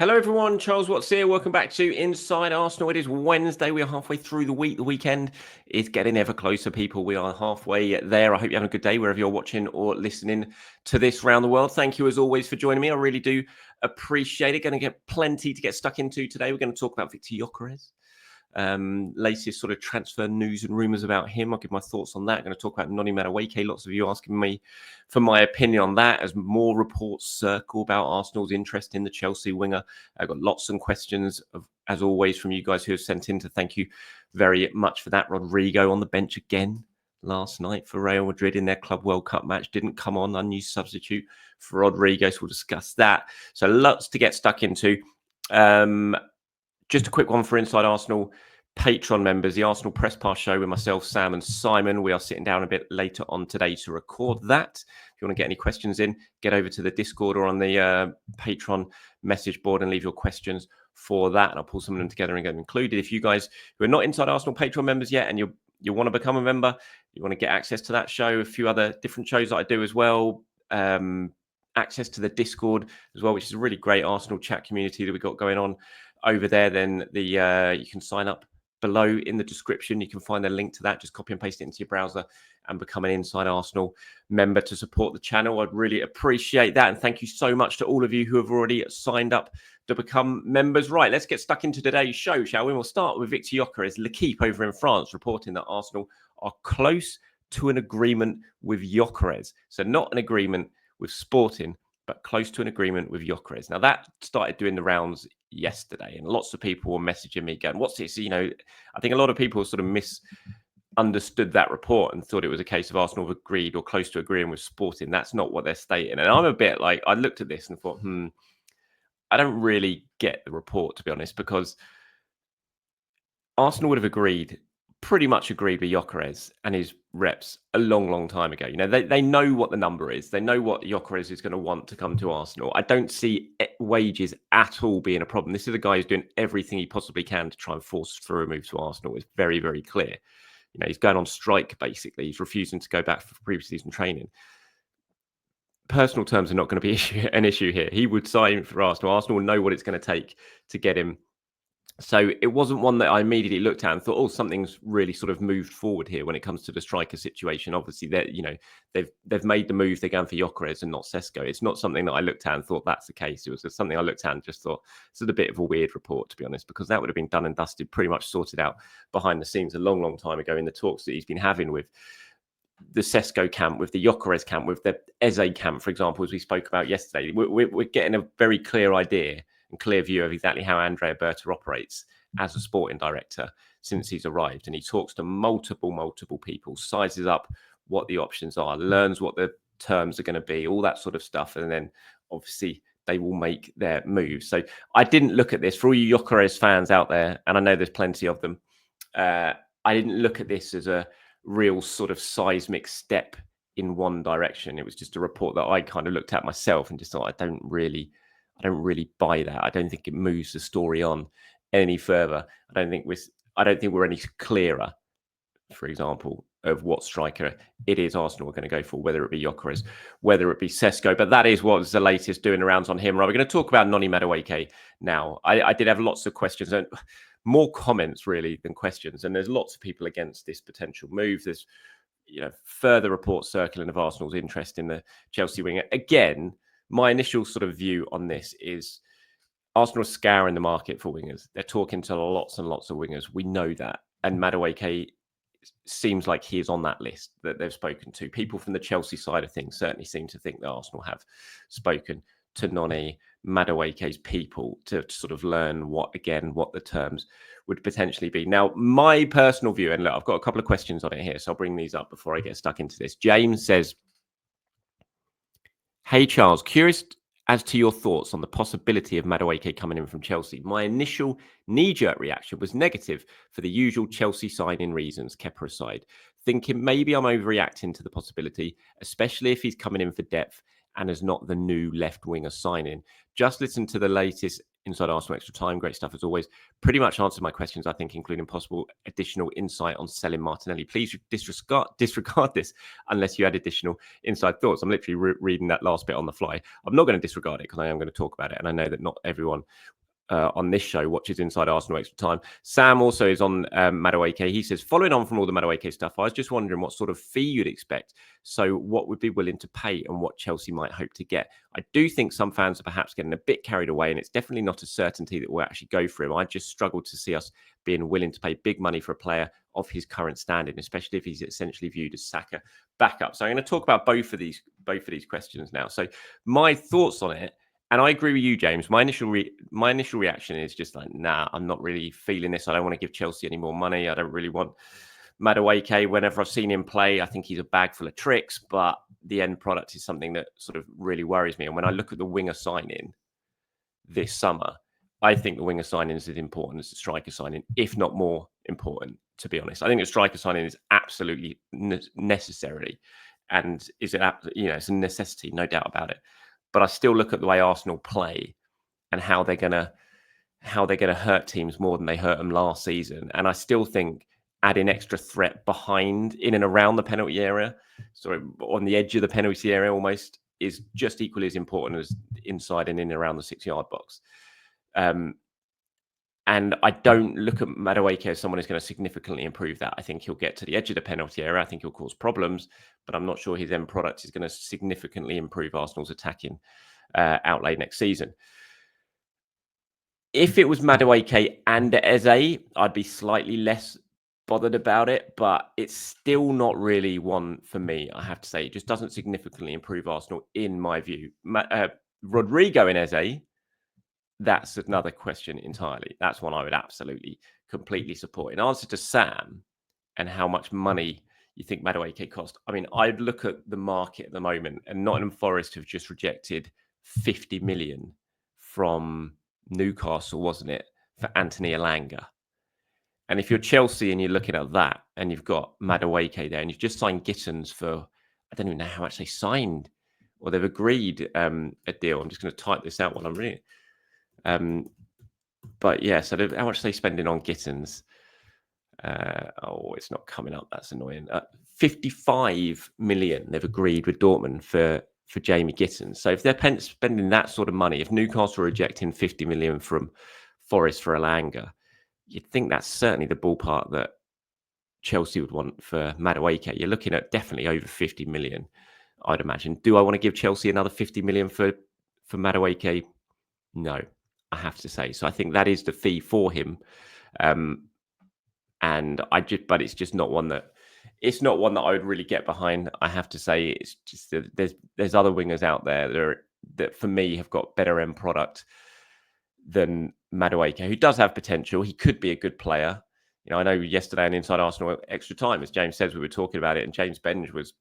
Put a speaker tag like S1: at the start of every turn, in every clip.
S1: Hello, everyone. Charles Watts here. Welcome back to Inside Arsenal. It is Wednesday. We are halfway through the week. The weekend is getting ever closer, people. We are halfway there. I hope you're having a good day wherever you're watching or listening to this around the world. Thank you, as always, for joining me. I really do appreciate it. Going to get plenty to get stuck into today. We're going to talk about Viktor Gyokeres. Latest sort of transfer news and rumours about him. I'll give my thoughts on that. I'm going to talk about Noni Madueke. Lots of you asking me for my opinion on that as more reports circle about Arsenal's interest in the Chelsea winger. I've got lots of questions, as always, from you guys who have sent in. To thank you very much for that. Rodrygo on the bench again last night for Real Madrid in their Club World Cup match. Didn't come on, unused substitute for Rodrygo. So we'll discuss that. So lots to get stuck into. Just a quick one for Inside Arsenal Patreon members, the Arsenal Press Pass show with myself, Sam and Simon. We are sitting down a bit later on today to record that. If you want to get any questions in, get over to the Discord or on the Patreon message board and leave your questions for that. And I'll pull some of them together and get them included. If you guys who are not Inside Arsenal Patreon members yet and you want to become a member, you want to get access to that show, a few other different shows that I do as well, access to the Discord as well, which is a really great Arsenal chat community that we've got going on over there, then you can sign up below in the description. You can find a link to that. Just copy and paste it into your browser and become an Inside Arsenal member to support the channel. I'd really appreciate that. And thank you so much to all of you who have already signed up to become members. Right, let's get stuck into today's show, shall we? We'll start with Viktor Gyokeres, L'Équipe over in France, reporting that Arsenal are close to an agreement with Gyokeres. So not an agreement with Sporting, but close to an agreement with Gyokeres. Now, that started doing the rounds yesterday, and lots of people were messaging me going, what's this? I think a lot of people sort of misunderstood that report and thought it was a case of Arsenal have agreed or close to agreeing with Sporting. That's not what they're stating. And I'm a bit like, I looked at this and thought, I don't really get the report, to be honest, because Arsenal would have pretty much agreed with Gyokeres and his reps a long, long time ago. They know what the number is. They know what Gyokeres is going to want to come to Arsenal. I don't see wages at all being a problem. This is a guy who's doing everything he possibly can to try and force through a move to Arsenal. It's very, very clear. He's going on strike, basically. He's refusing to go back for pre-season training. Personal terms are not going to be an issue here. He would sign for Arsenal. Arsenal will know what it's going to take to get him. So it wasn't one that I immediately looked at and thought, something's really sort of moved forward here when it comes to the striker situation. Obviously, they've made the move. They're going for Gyokeres and not Sesko. It's not something that I looked at and thought that's the case. It was just something I looked at and just thought it's a bit of a weird report, to be honest, because that would have been done and dusted, pretty much sorted out behind the scenes a long, long time ago in the talks that he's been having with the Sesko camp, with the Gyokeres camp, with the Eze camp, for example, as we spoke about yesterday. We're getting a very clear idea and clear view of exactly how Andrea Berta operates as a sporting director since he's arrived. And he talks to multiple people, sizes up what the options are, learns what the terms are going to be, all that sort of stuff. And then obviously they will make their moves. So I didn't look at this for all you Gyokeres fans out there, and I know there's plenty of them. I didn't look at this as a real sort of seismic step in one direction. It was just a report that I kind of looked at myself and just thought, I don't really buy that. I don't think it moves the story on any further. I don't think we're any clearer, for example, of what striker it is Arsenal are going to go for, whether it be Gyokeres, whether it be Sesko. But that is what's the latest doing the rounds on him. Right, we're going to talk about Noni Madueke now. I did have lots of questions and more comments really than questions, and there's lots of people against this potential move. There's further reports circling of Arsenal's interest in the Chelsea winger. Again, my initial sort of view on this is Arsenal are scouring the market for wingers. They're talking to lots and lots of wingers. We know that. And Madueke seems like he is on that list that they've spoken to. People from the Chelsea side of things certainly seem to think that Arsenal have spoken to Noni Madueke's people to sort of learn what the terms would potentially be. Now, my personal view, and look, I've got a couple of questions on it here, so I'll bring these up before I get stuck into this. James says, hey, Charles, curious as to your thoughts on the possibility of Madueke coming in from Chelsea. My initial knee-jerk reaction was negative for the usual Chelsea signing reasons, Kepa aside, thinking maybe I'm overreacting to the possibility, especially if he's coming in for depth and is not the new left winger signing. Just listen to the latest Inside Arsenal Extra Time. Great stuff as always. Pretty much answered my questions, I think, including possible additional insight on selling Martinelli. Please disregard this unless you had additional inside thoughts. I'm literally reading that last bit on the fly. I'm not going to disregard it because I am going to talk about it. And I know that not everyone on this show watches Inside Arsenal Extra Time. Sam also is on Madueke. He says, following on from all the Madueke stuff, I was just wondering what sort of fee you'd expect. So what would be willing to pay and what Chelsea might hope to get. I do think some fans are perhaps getting a bit carried away, and it's definitely not a certainty that we'll actually go for him. I just struggle to see us being willing to pay big money for a player of his current standing, especially if he's essentially viewed as Saka backup. So I'm going to talk about both of these questions now. So my thoughts on it. And I agree with you, James. My initial reaction is just like, nah, I'm not really feeling this. I don't want to give Chelsea any more money. I don't really want Madueke. Whenever I've seen him play, I think he's a bag full of tricks, but the end product is something that sort of really worries me. And when I look at the winger signing this summer, I think the winger signing is as important as the striker signing, if not more important, to be honest. I think the striker signing is absolutely necessary and it's a necessity, no doubt about it. But I still look at the way Arsenal play and how they're gonna hurt teams more than they hurt them last season. And I still think adding extra threat behind, in and around the penalty area, on the edge of the penalty area almost, is just equally as important as inside and in and around the 6-yard box. And I don't look at Madueke as someone who's going to significantly improve that. I think he'll get to the edge of the penalty area. I think he'll cause problems, but I'm not sure his end product is going to significantly improve Arsenal's attacking outlay next season. If it was Madueke and Eze, I'd be slightly less bothered about it, but it's still not really one for me, I have to say. It just doesn't significantly improve Arsenal, in my view. Rodrygo and Eze, that's another question entirely. That's one I would absolutely, completely support. In answer to Sam and how much money you think Madueke cost, I mean, I'd look at the market at the moment, and Nottingham Forest have just rejected 50 million from Newcastle, wasn't it, for Anthony Elanga. And if you're Chelsea and you're looking at that, and you've got Madueke there, and you've just signed Gittins for, I don't even know how much they signed, or they've agreed a deal. I'm just going to type this out while I'm reading. But yeah, so how much are they spending on Gittins? It's not coming up. That's annoying. 55 million they've agreed with Dortmund for Jamie Gittins. So if they're spending that sort of money, if Newcastle are rejecting 50 million from Forest for Elanga, you'd think that's certainly the ballpark that Chelsea would want for Madueke. You're looking at definitely over 50 million, I'd imagine. Do I want to give Chelsea another 50 million for Madueke? No, I have to say. So I think that is the fee for him. But it's just not one that I would really get behind. I have to say, it's just that there's other wingers out there that for me have got better end product than Madueke, who does have potential. He could be a good player. I know yesterday on Inside Arsenal Extra Time, as James says, we were talking about it, and James Benge was,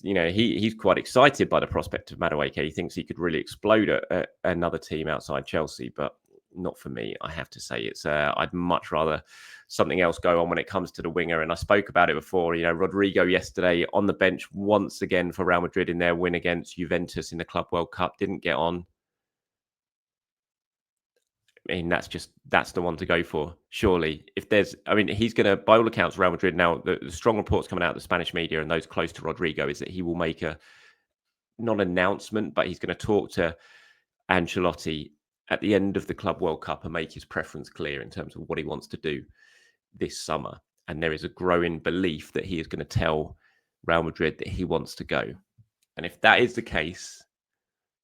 S1: he's quite excited by the prospect of Madueke. He thinks he could really explode at another team outside Chelsea, but not for me, I have to say. I'd much rather something else go on when it comes to the winger. And I spoke about it before. Rodrygo yesterday on the bench once again for Real Madrid in their win against Juventus in the Club World Cup. Didn't get on. I mean, that's the one to go for, surely. He's going to, by all accounts, Real Madrid now, the strong reports coming out of the Spanish media and those close to Rodrygo is that he will make not an announcement, but he's going to talk to Ancelotti at the end of the Club World Cup and make his preference clear in terms of what he wants to do this summer. And there is a growing belief that he is going to tell Real Madrid that he wants to go. And if that is the case,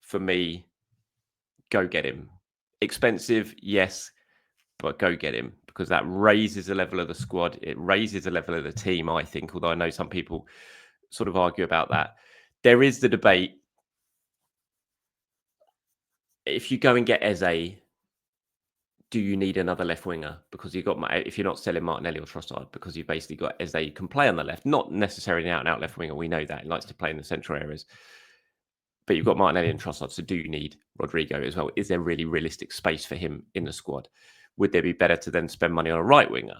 S1: for me, go get him. Expensive, yes, but go get him, because that raises the level of the squad. It raises the level of the team, I think, although I know some people sort of argue about that. There is the debate. If you go and get Eze, do you need another left winger? Because if you're not selling Martinelli or Trossard, because you've basically got Eze who can play on the left, not necessarily an out-and-out left winger. We know that. He likes to play in the central areas. But you've got Martinelli and Trossard, so do you need Rodrygo as well? Is there really realistic space for him in the squad? Would there be better to then spend money on a right winger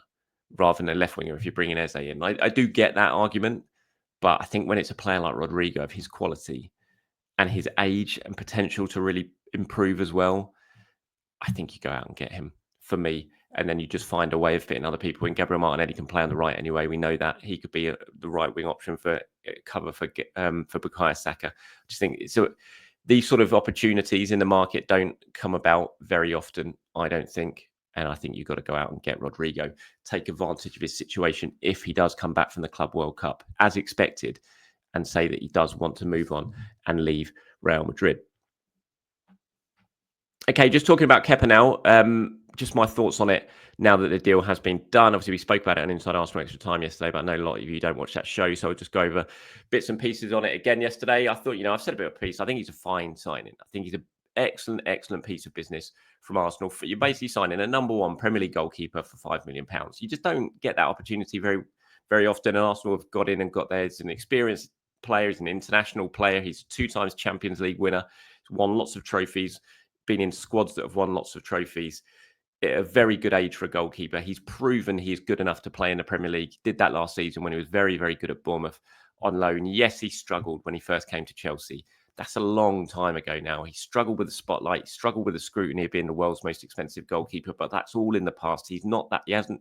S1: rather than a left winger if you're bringing Eze in? I do get that argument, but I think when it's a player like Rodrygo of his quality and his age and potential to really improve as well, I think you go out and get him for me. And then you just find a way of fitting other people in. Gabriel Martinelli can play on the right anyway. We know that he could be the right wing option for cover for Bukayo Saka. I just think so. These sort of opportunities in the market don't come about very often, I don't think. And I think you've got to go out and get Rodrygo, take advantage of his situation if he does come back from the Club World Cup as expected, and say that he does want to move on and leave Real Madrid. Okay, just talking about Kepa now. Just my thoughts on it now that the deal has been done. Obviously, we spoke about it on Inside Arsenal Extra Time yesterday, but I know a lot of you don't watch that show, so I'll just go over bits and pieces on it again yesterday. I thought, I've said a bit of a piece. I think he's a fine signing. I think he's an excellent piece of business from Arsenal. You're basically signing a number one Premier League goalkeeper for £5 million. You just don't get that opportunity very often. And Arsenal have got in and got there. He's an experienced player. He's an international player. He's 2 times Champions League winner. He's won lots of trophies. Been in squads that have won lots of trophies. At a very good age for a goalkeeper. He's proven he is good enough to play in the Premier League. Did that last season when he was very, very good at Bournemouth on loan. Yes, he struggled when he first came to Chelsea. That's a long time ago now. He struggled with the spotlight, struggled with the scrutiny of being the world's most expensive goalkeeper, but that's all in the past. He's not that. He hasn't,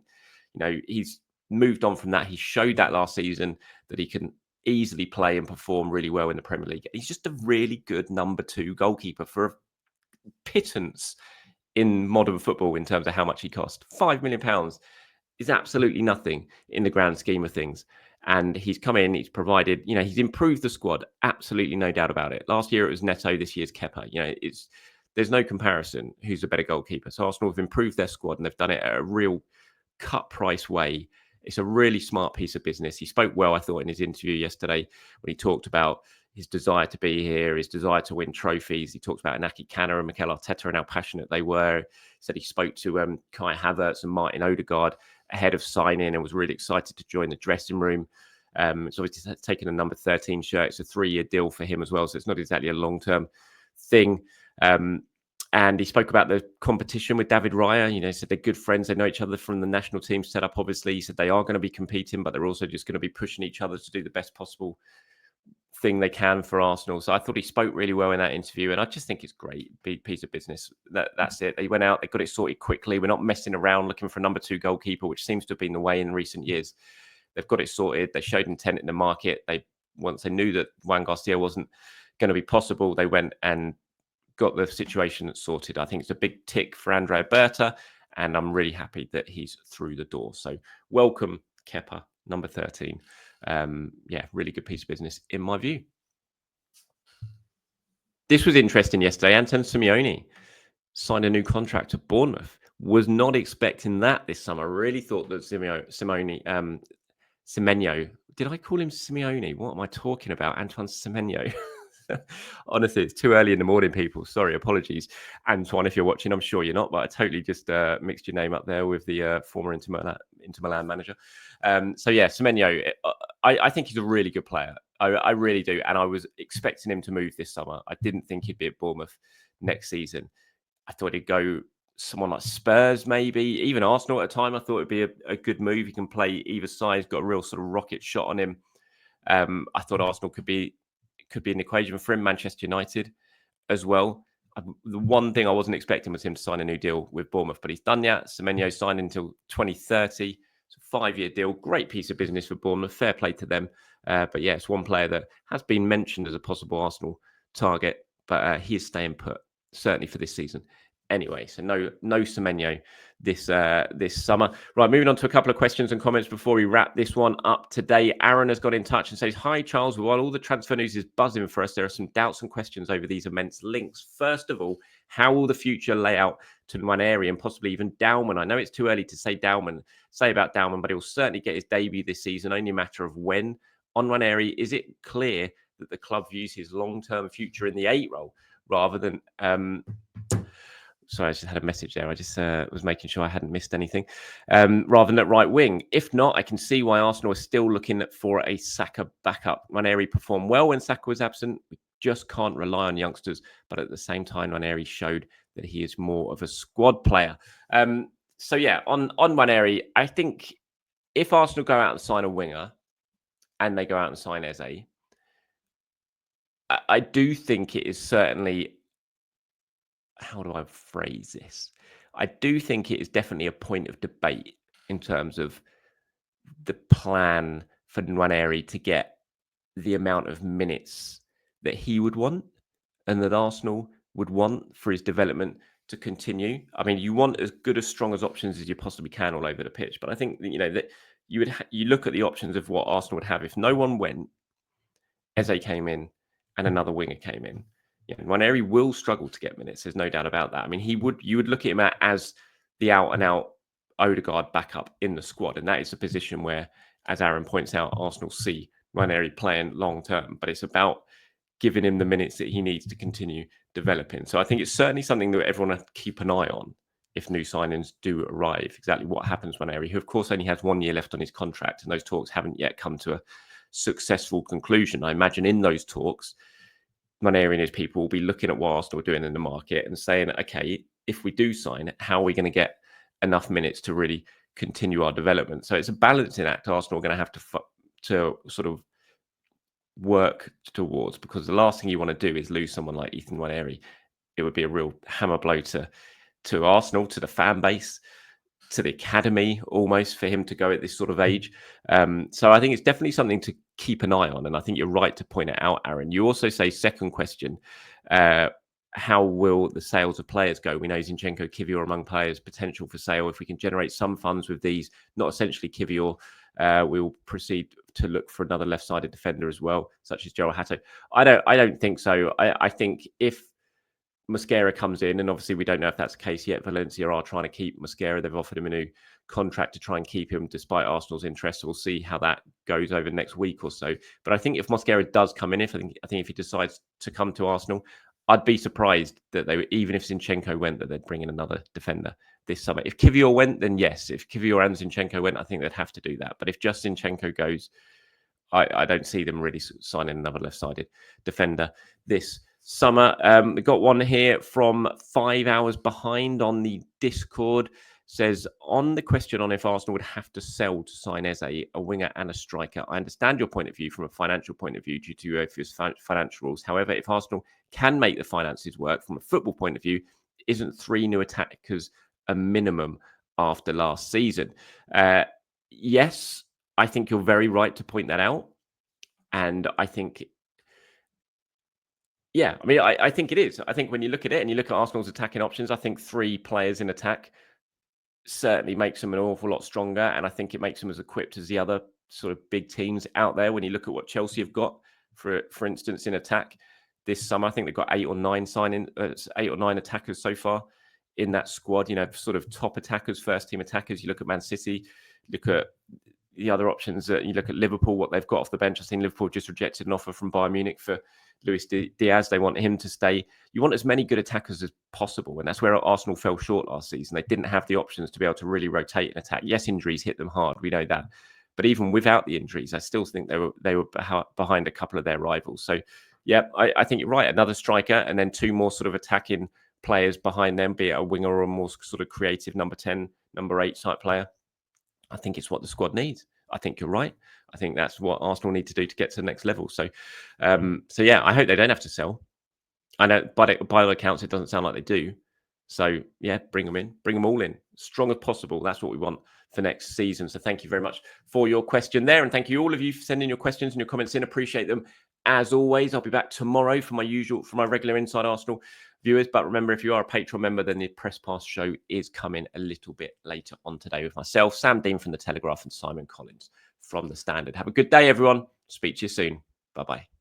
S1: he's moved on from that. He showed that last season that he can easily play and perform really well in the Premier League. He's just a really good number 2 goalkeeper for a pittance in modern football in terms of how much he cost. £5 million is absolutely nothing in the grand scheme of things. And he's come in, he's provided, he's improved the squad. Absolutely no doubt about it. Last year it was Neto, this year's Kepa. There's no comparison who's a better goalkeeper. So Arsenal have improved their squad and they've done it at a real cut price way. It's a really smart piece of business. He spoke well, I thought, in his interview yesterday when he talked about his desire to be here, his desire to win trophies. He talked about Inaki Kana and Mikel Arteta and how passionate they were. He said he spoke to Kai Havertz and Martin Odegaard ahead of signing and was really excited to join the dressing room. It's obviously taken a number 13 shirt. It's a 3-year deal for him as well, so it's not exactly a long-term thing. And he spoke about the competition with David Raya. He said they're good friends. They know each other from the national team setup, obviously. He said they are going to be competing, but they're also just going to be pushing each other to do the best possible thing they can for Arsenal. So I thought he spoke really well in that interview, and I just think it's great piece of business. That's it. They went out, they got it sorted quickly. We're not messing around looking for a number 2 goalkeeper, which seems to have been the way in recent years. They've got it sorted. They showed intent in the market. Once they knew that Juan Garcia wasn't going to be possible, they went and got the situation sorted. I think it's a big tick for Andrea Berta, and I'm really happy that he's through the door. So welcome, Kepa, number 13. Really good piece of business in my view. This was interesting yesterday. Anton Simeone signed a new contract at Bournemouth. Was not expecting that this summer. Really thought that Semenyo. Did I call him Simeone? What am I talking about? Antoine Semenyo. Honestly, it's too early in the morning, people. Sorry, apologies. Antoine, if you're watching, I'm sure you're not, but I totally just mixed your name up there with the former Inter Milan manager. Semenyo, I think he's a really good player. I really do. And I was expecting him to move this summer. I didn't think he'd be at Bournemouth next season. I thought he'd go someone like Spurs, maybe, even Arsenal at a time. I thought it'd be a good move. He can play either side. He's got a real sort of rocket shot on him. I thought Arsenal could be an equation for him. Manchester United as well. The one thing I wasn't expecting was him to sign a new deal with Bournemouth, but he's done that. Semenyo signed until 2030. It's a 5-year deal. Great piece of business for Bournemouth. Fair play to them. But yeah, it's one player that has been mentioned as a possible Arsenal target, but he is staying put, certainly for this season. Anyway, so no Semenyo this summer. Right, moving on to a couple of questions and comments before we wrap this one up today. Aaron has got in touch and says, "Hi, Charles. While all the transfer news is buzzing for us, there are some doubts and questions over these immense links. First of all, how will the future lay out to Nwaneri and possibly even Dowman? I know it's too early to say about Dowman, but he'll certainly get his debut this season, only a matter of when. On Nwaneri, is it clear that the club views his long-term future in the 8 role rather than..." Sorry, I just had a message there. I just was making sure I hadn't missed anything. Rather than at right wing. If not, I can see why Arsenal is still looking for a Saka backup. Nwaneri performed well when Saka was absent. We just can't rely on youngsters. But at the same time, Nwaneri showed that he is more of a squad player. On Nwaneri, I think if Arsenal go out and sign a winger and they go out and sign Eze, I do think it is certainly how do I phrase this? I do think it is definitely a point of debate in terms of the plan for Nwaneri to get the amount of minutes that he would want and that Arsenal would want for his development to continue. I mean, you want as good, as strong as options as you possibly can all over the pitch. But I think that, that you look at the options of what Arsenal would have if no one went. Eze came in and another winger came in. Nwaneri will struggle to get minutes. There's no doubt about that. I mean, you would look at him as the out and out Odegaard backup in the squad, and that is a position where, as Aaron points out, Arsenal see Nwaneri playing long term. But it's about giving him the minutes that he needs to continue developing. So I think it's certainly something that everyone has to keep an eye on if new signings do arrive. Exactly what happens when Nwaneri, who of course only has 1 year left on his contract, and those talks haven't yet come to a successful conclusion. I imagine in those talks, Nwaneri and his people will be looking at what Arsenal are doing in the market and saying, okay, if we do sign it, how are we going to get enough minutes to really continue our development? So it's a balancing act Arsenal are going to have to sort of work towards, because the last thing you want to do is lose someone like Ethan Nwaneri. It would be a real hammer blow to Arsenal, to the fan base, to the academy, almost, for him to go at this sort of age. So I think it's definitely something to keep an eye on. And I think you're right to point it out, Aaron. You also say, second question, how will the sales of players go? We know Zinchenko, Kivior among players potential for sale. If we can generate some funds with these, not essentially Kivior, we will proceed to look for another left-sided defender as well, such as Joel Hatto. I don't think so. I think if Mosquera comes in, and obviously we don't know if that's the case yet. Valencia are trying to keep Mosquera. They've offered him a new contract to try and keep him despite Arsenal's interest. So we'll see how that goes over the next week or so. But I think if Mosquera does come in, I think if he decides to come to Arsenal, I'd be surprised that even if Zinchenko went, that they'd bring in another defender this summer. If Kivior went, then yes. If Kivior and Zinchenko went, I think they'd have to do that. But if just Zinchenko goes, I don't see them really signing another left-sided defender this summer. We got one here from 5 hours behind on the Discord. Says, on the question on if Arsenal would have to sell to sign Eze, a winger and a striker, I understand your point of view from a financial point of view due to UEFA's financial rules. However, if Arsenal can make the finances work from a football point of view, isn't 3 new attackers a minimum after last season? Yes, I think you're very right to point that out. And I think, yeah, I mean, I think it is. I think when you look at it and you look at Arsenal's attacking options, I think 3 players in attack certainly makes them an awful lot stronger. And I think it makes them as equipped as the other sort of big teams out there. When you look at what Chelsea have got, for instance, in attack this summer, I think they've got 8 or 9 8 or 9 attackers so far in that squad, sort of top attackers, first team attackers. You look at Man City, look at the other options. You look at Liverpool, what they've got off the bench. I've seen Liverpool just rejected an offer from Bayern Munich for Luis Diaz. They want him to stay. You want as many good attackers as possible, and that's where Arsenal fell short last season. They didn't have the options to be able to really rotate and attack. Yes, injuries hit them hard. We know that, but even without the injuries, I still think they were behind a couple of their rivals. So, yeah, I think you're right. Another striker, and then 2 more sort of attacking players behind them, be it a winger or a more sort of creative number 10, number 8 type player. I think it's what the squad needs. I think you're right. I think that's what Arsenal need to do to get to the next level. So, yeah, I hope they don't have to sell. I know, but by all accounts, it doesn't sound like they do. So, yeah, bring them in, bring them all in, strong as possible. That's what we want for next season. So, thank you very much for your question there, and thank you all of you for sending your questions and your comments in. Appreciate them as always. I'll be back tomorrow for my regular Inside Arsenal viewers. But remember, if you are a Patreon member, then the Press Pass show is coming a little bit later on today with myself, Sam Dean from The Telegraph, and Simon Collins from The Standard. Have a good day, everyone. Speak to you soon. Bye-bye.